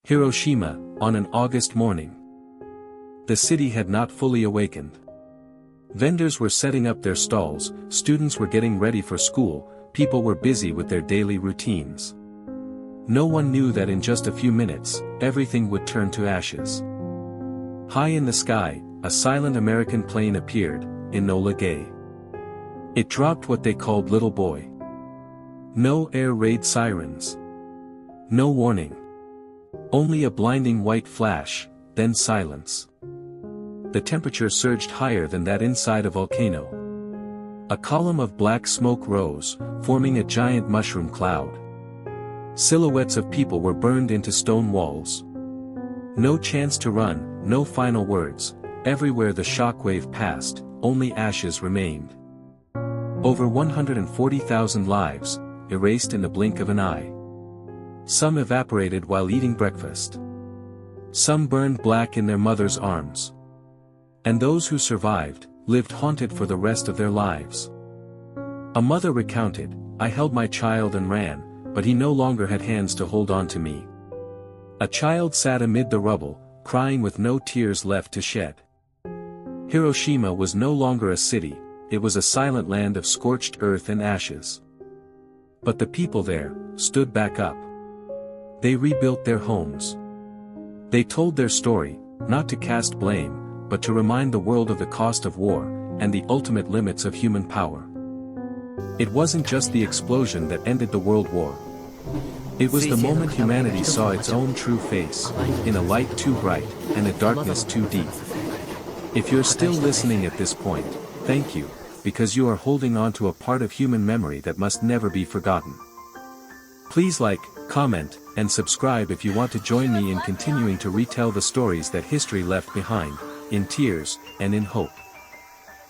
Hiroshima, on an August morning. The city had not fully awakened. Vendors were setting up their stalls, students were getting ready for school, people were busy with their daily routines. No one knew that in just a few minutes, everything would turn to ashes. High in the sky, a silent American plane appeared, Enola Gay. It dropped what they called Little Boy. No air raid sirens. No warning. Only a blinding white flash, then silence. The temperature surged higher than that inside a volcano. A column of black smoke rose, forming a giant mushroom cloud. Silhouettes of people were burned into stone walls. No chance to run, no final words, everywhere the shockwave passed, only ashes remained. Over 140,000 lives, erased in the blink of an eye. Some evaporated while eating breakfast. Some burned black in their mother's arms. And those who survived, lived haunted for the rest of their lives. A mother recounted, "I held my child and ran, but he no longer had hands to hold on to me." A child sat amid the rubble, crying with no tears left to shed. Hiroshima was no longer a city, it was a silent land of scorched earth and ashes. But the people there, stood back up. They rebuilt their homes. They told their story, not to cast blame, but to remind the world of the cost of war, and the ultimate limits of human power. It wasn't just the explosion that ended the World War. It was the moment humanity saw its own true face, in a light too bright, and a darkness too deep. If you're still listening at this point, thank you, because you are holding on to a part of human memory that must never be forgotten. Please like, comment, and subscribe if you want to join me in continuing to retell the stories that history left behind, in tears, and in hope.